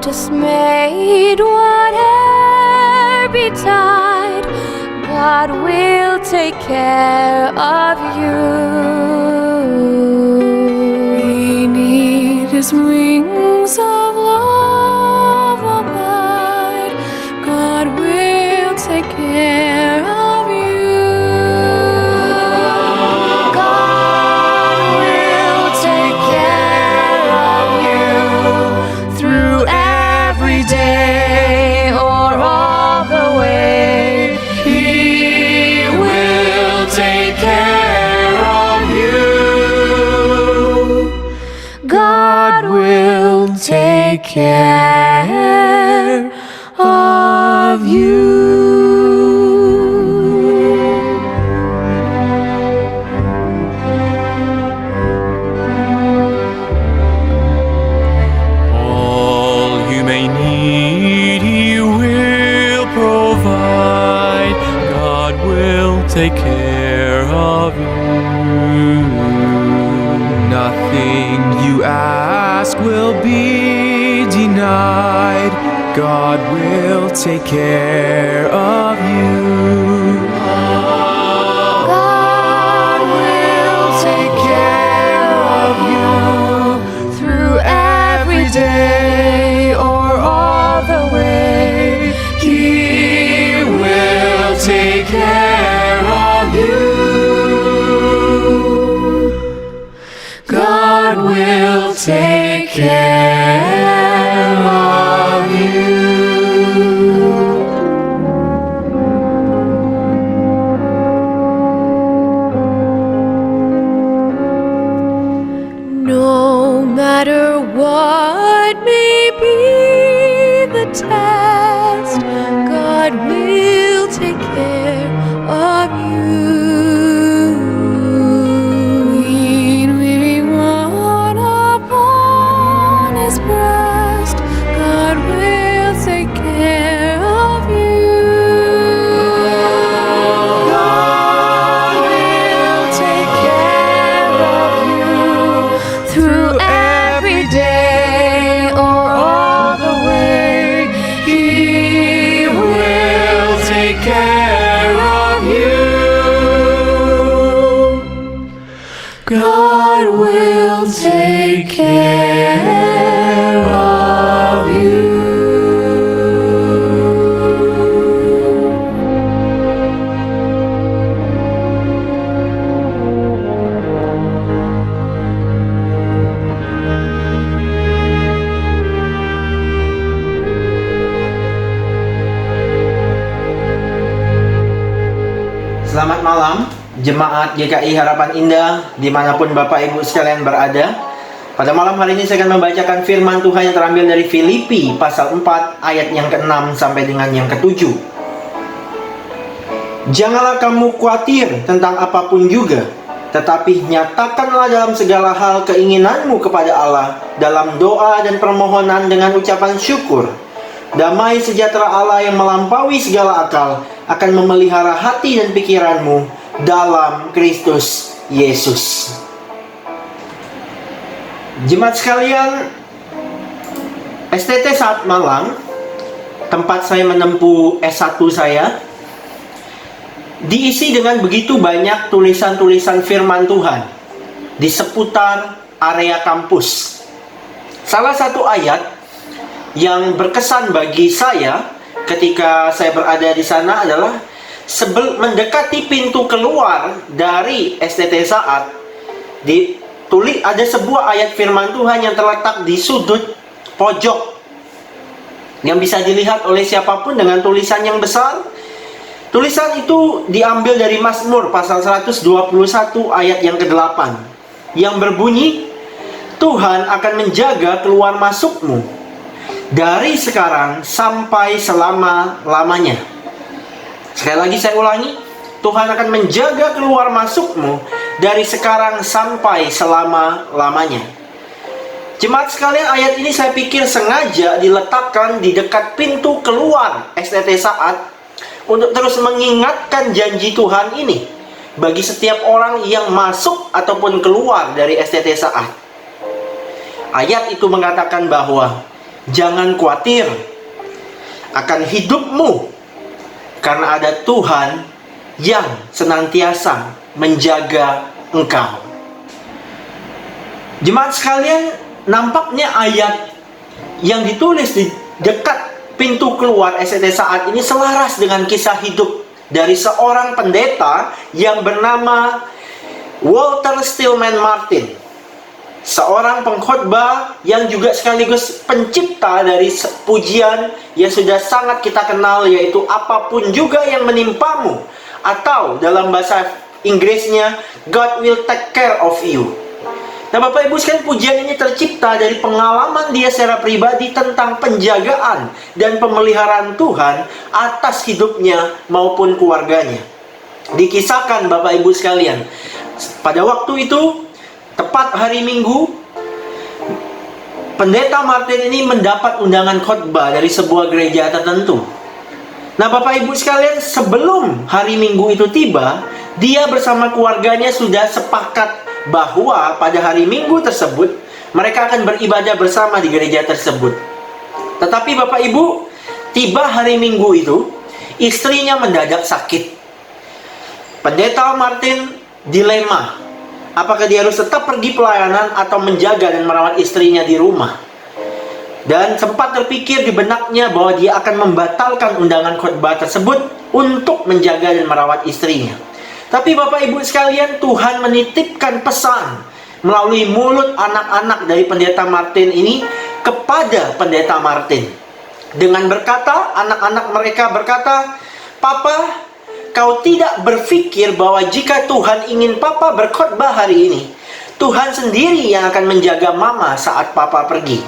dismayed, whate'er betide, God will take care of you. Beneath His wings of love abide, God will take care of you. God will take care of you through every day or all the way. He will take care of you. God will take care of you. All you may need, He will provide. God will take care of you. Nothing you ask will be denied. God will take care of you. God will take care of you through every day or all the way. He will take care of you. God will take care of you. No matter what may be the test, God will take care of you. Lean weary one upon His breast, God will take care of you. God will take care of you through every day or all the way. He will take care of you. God will take care of you. Selamat malam, Jemaat GKI Harapan Indah, dimanapun Bapak Ibu sekalian berada. Pada malam hari ini saya akan membacakan firman Tuhan yang terambil dari Filipi pasal 4 ayat yang ke-6 sampai dengan yang ke-7. Janganlah kamu khawatir tentang apapun juga, tetapi nyatakanlah dalam segala hal keinginanmu kepada Allah dalam doa dan permohonan dengan ucapan syukur. Damai sejahtera Allah yang melampaui segala akal akan memelihara hati dan pikiranmu dalam Kristus Yesus. Jemaat sekalian, STT Saat Malang, tempat saya menempuh S1 saya, diisi dengan begitu banyak tulisan-tulisan firman Tuhan di seputar area kampus. Salah satu ayat yang berkesan bagi saya ketika saya berada di sana adalah mendekati pintu keluar dari STT Saat, ada sebuah ayat firman Tuhan yang terletak di sudut pojok yang bisa dilihat oleh siapapun dengan tulisan yang besar. Tulisan itu diambil dari Mazmur pasal 121 ayat yang ke-8 yang berbunyi, Tuhan akan menjaga keluar masukmu dari sekarang sampai selama-lamanya. Sekali lagi saya ulangi, Tuhan akan menjaga keluar masukmu dari sekarang sampai selama-lamanya. Jemaat sekalian, ayat ini saya pikir sengaja diletakkan di dekat pintu keluar STT Saat untuk terus mengingatkan janji Tuhan ini bagi setiap orang yang masuk ataupun keluar dari STT Saat. Ayat itu mengatakan bahwa Jangan khawatir akan hidupmu, karena ada Tuhan yang senantiasa menjaga engkau. Jemaat sekalian, nampaknya ayat yang ditulis di dekat pintu keluar SDT saat ini selaras dengan kisah hidup dari seorang pendeta yang bernama Walter Stillman Martin. Seorang pengkhotbah yang juga sekaligus pencipta dari pujian yang sudah sangat kita kenal, yaitu apapun juga yang menimpamu, atau dalam bahasa Inggrisnya God will take care of you. Nah, Bapak Ibu sekalian, pujian ini tercipta dari pengalaman dia secara pribadi tentang penjagaan dan pemeliharaan Tuhan atas hidupnya maupun keluarganya. Dikisahkan Bapak Ibu sekalian, pada waktu itu tepat hari Minggu, pendeta Martin ini mendapat undangan khotbah dari sebuah gereja tertentu. Nah, Bapak Ibu sekalian, sebelum hari Minggu itu tiba, dia bersama keluarganya sudah sepakat bahwa pada hari Minggu tersebut mereka akan beribadah bersama di gereja tersebut. Tetapi Bapak Ibu, tiba hari Minggu itu, istrinya mendadak sakit. Pendeta Martin dilema, apakah dia harus tetap pergi pelayanan atau menjaga dan merawat istrinya di rumah. Dan sempat terpikir di benaknya bahwa dia akan membatalkan undangan khotbah tersebut untuk menjaga dan merawat istrinya. Tapi Bapak Ibu sekalian, Tuhan menitipkan pesan melalui mulut anak-anak dari pendeta Martin ini kepada pendeta Martin. Dengan berkata, anak-anak mereka berkata, "Papa, kau tidak berpikir bahwa jika Tuhan ingin Papa berkhotbah hari ini, Tuhan sendiri yang akan menjaga Mama saat Papa pergi?"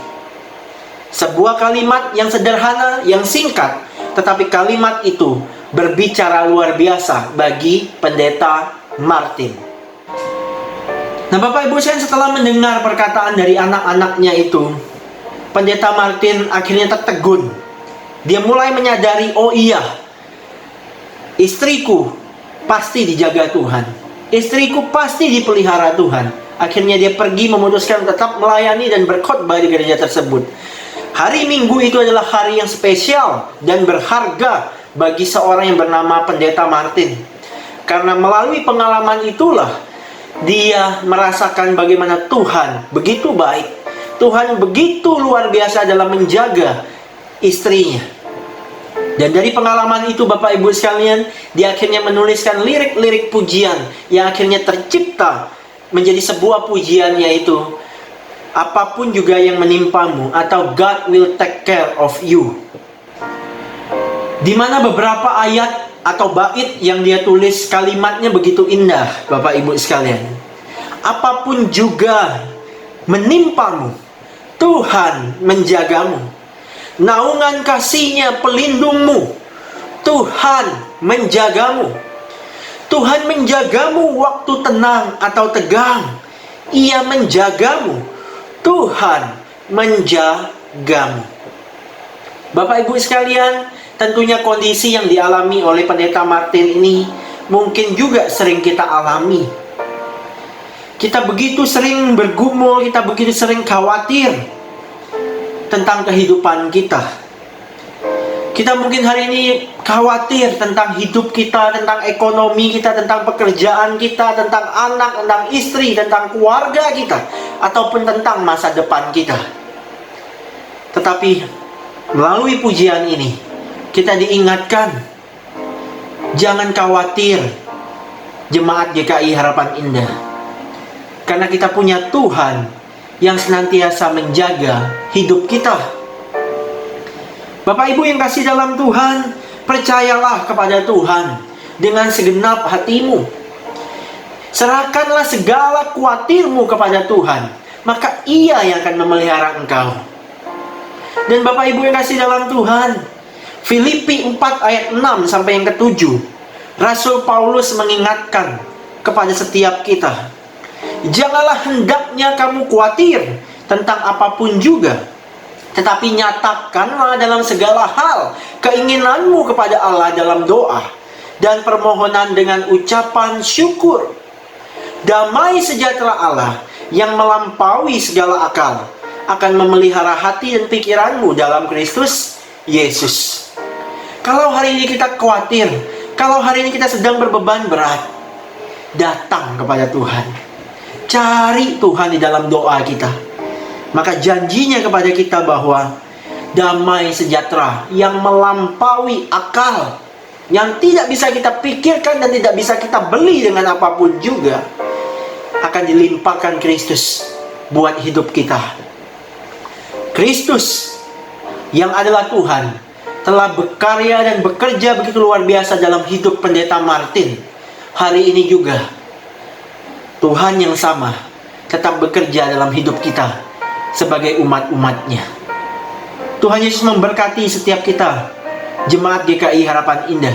Sebuah kalimat yang sederhana, yang singkat, tetapi kalimat itu berbicara luar biasa bagi pendeta Martin. Nah, Bapak Ibu sekalian, setelah mendengar perkataan dari anak-anaknya itu, pendeta Martin akhirnya tertegun. Dia mulai menyadari, oh iya, istriku pasti dijaga Tuhan. Istriku pasti dipelihara Tuhan. Akhirnya dia pergi memutuskan tetap melayani dan berkhotbah di gereja tersebut. Hari Minggu itu adalah hari yang spesial dan berharga bagi seorang yang bernama pendeta Martin. Karena melalui pengalaman itulah dia merasakan bagaimana Tuhan begitu baik. Tuhan begitu luar biasa dalam menjaga istrinya. Dan dari pengalaman itu Bapak Ibu sekalian, dia akhirnya menuliskan lirik-lirik pujian yang akhirnya tercipta menjadi sebuah pujian, yaitu apapun juga yang menimpamu, atau God will take care of you. Di mana beberapa ayat atau bait yang dia tulis, kalimatnya begitu indah Bapak Ibu sekalian. Apapun juga menimpamu, Tuhan menjagamu. Naungan kasih-Nya pelindungmu, Tuhan menjagamu. Tuhan menjagamu waktu tenang atau tegang, Ia menjagamu. Tuhan menjagamu. Bapak Ibu sekalian, tentunya kondisi yang dialami oleh pendeta Martin ini mungkin juga sering kita alami. Kita begitu sering bergumul, kita begitu sering khawatir tentang kehidupan kita. Kita mungkin hari ini khawatir tentang hidup kita, tentang ekonomi kita, tentang pekerjaan kita, tentang anak, tentang istri, tentang keluarga kita, ataupun tentang masa depan kita. Tetapi melalui pujian ini kita diingatkan, jangan khawatir jemaat GKI Harapan Indah, karena kita punya Tuhan yang senantiasa menjaga hidup kita. Bapak Ibu yang kasih dalam Tuhan, percayalah kepada Tuhan dengan segenap hatimu. Serahkanlah segala khawatirmu kepada Tuhan, maka Ia yang akan memelihara engkau. Dan Bapak Ibu yang kasih dalam Tuhan, Filipi 4 ayat 6 sampai yang ke-7, Rasul Paulus mengingatkan kepada setiap kita, janganlah hendaknya kamu khawatir tentang apapun juga, tetapi nyatakanlah dalam segala hal keinginanmu kepada Allah dalam doa dan permohonan dengan ucapan syukur. Damai sejahtera Allah yang melampaui segala akal akan memelihara hati dan pikiranmu dalam Kristus Yesus. Kalau hari ini kita khawatir, kalau hari ini kita sedang berbeban berat, datang kepada Tuhan. Cari Tuhan di dalam doa kita. Maka janjinya kepada kita bahwa damai sejahtera yang melampaui akal, yang tidak bisa kita pikirkan dan tidak bisa kita beli dengan apapun juga, akan dilimpahkan Kristus buat hidup kita. Kristus yang adalah Tuhan telah berkarya dan bekerja begitu luar biasa dalam hidup Pendeta Martin. Hari ini juga Tuhan yang sama tetap bekerja dalam hidup kita sebagai umat-umatnya. Tuhan Yesus memberkati setiap kita, Jemaat GKI Harapan Indah.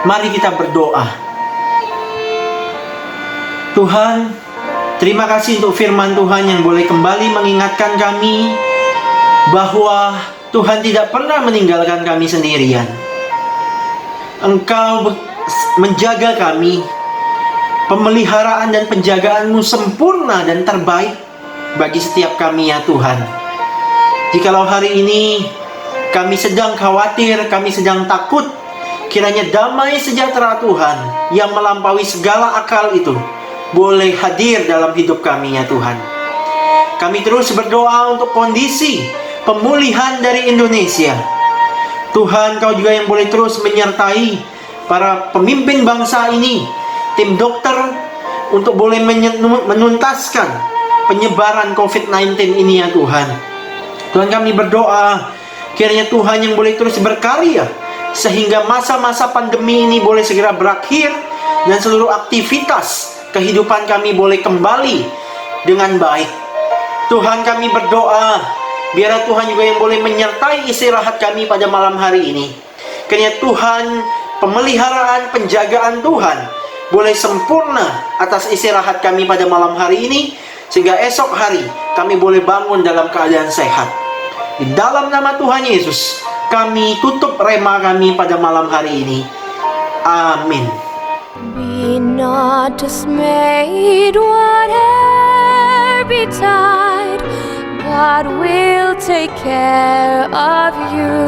Mari kita berdoa. Tuhan, terima kasih untuk firman Tuhan yang boleh kembali mengingatkan kami bahwa Tuhan tidak pernah meninggalkan kami sendirian. Engkau menjaga kami. Pemeliharaan dan penjagaan-Mu sempurna dan terbaik bagi setiap kami ya Tuhan. Jikalau hari ini kami sedang khawatir, kami sedang takut, kiranya damai sejahtera Tuhan yang melampaui segala akal itu boleh hadir dalam hidup kami ya Tuhan. Kami terus berdoa untuk kondisi pemulihan dari Indonesia. Tuhan, Kau juga yang boleh terus menyertai para pemimpin bangsa ini, tim dokter, untuk boleh menuntaskan penyebaran COVID-19 ini ya Tuhan. Tuhan, kami berdoa kiranya Tuhan yang boleh terus berkarya sehingga masa-masa pandemi ini boleh segera berakhir dan seluruh aktivitas kehidupan kami boleh kembali dengan baik. Tuhan, kami berdoa biarlah Tuhan juga yang boleh menyertai istirahat kami pada malam hari ini. Kiranya Tuhan, pemeliharaan, penjagaan Tuhan boleh sempurna atas istirahat kami pada malam hari ini, sehingga esok hari kami boleh bangun dalam keadaan sehat. Di dalam nama Tuhan Yesus, kami tutup rema kami pada malam hari ini. Amin. Be not dismayed, whate'er betide, God will take care of you.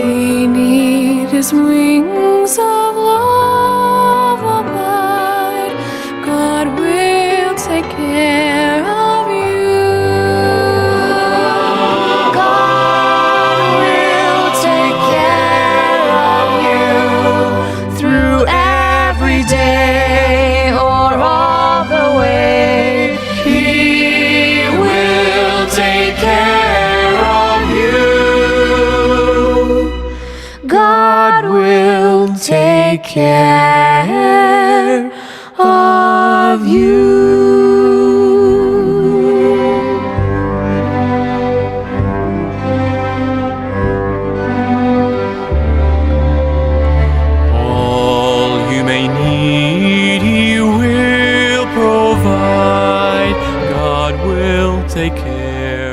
Beneath His wings of love abide, God will take care of you. God will take care of you through every day or all the way. He will take care of you. God will take care of you. All you may need, He will provide. God will take care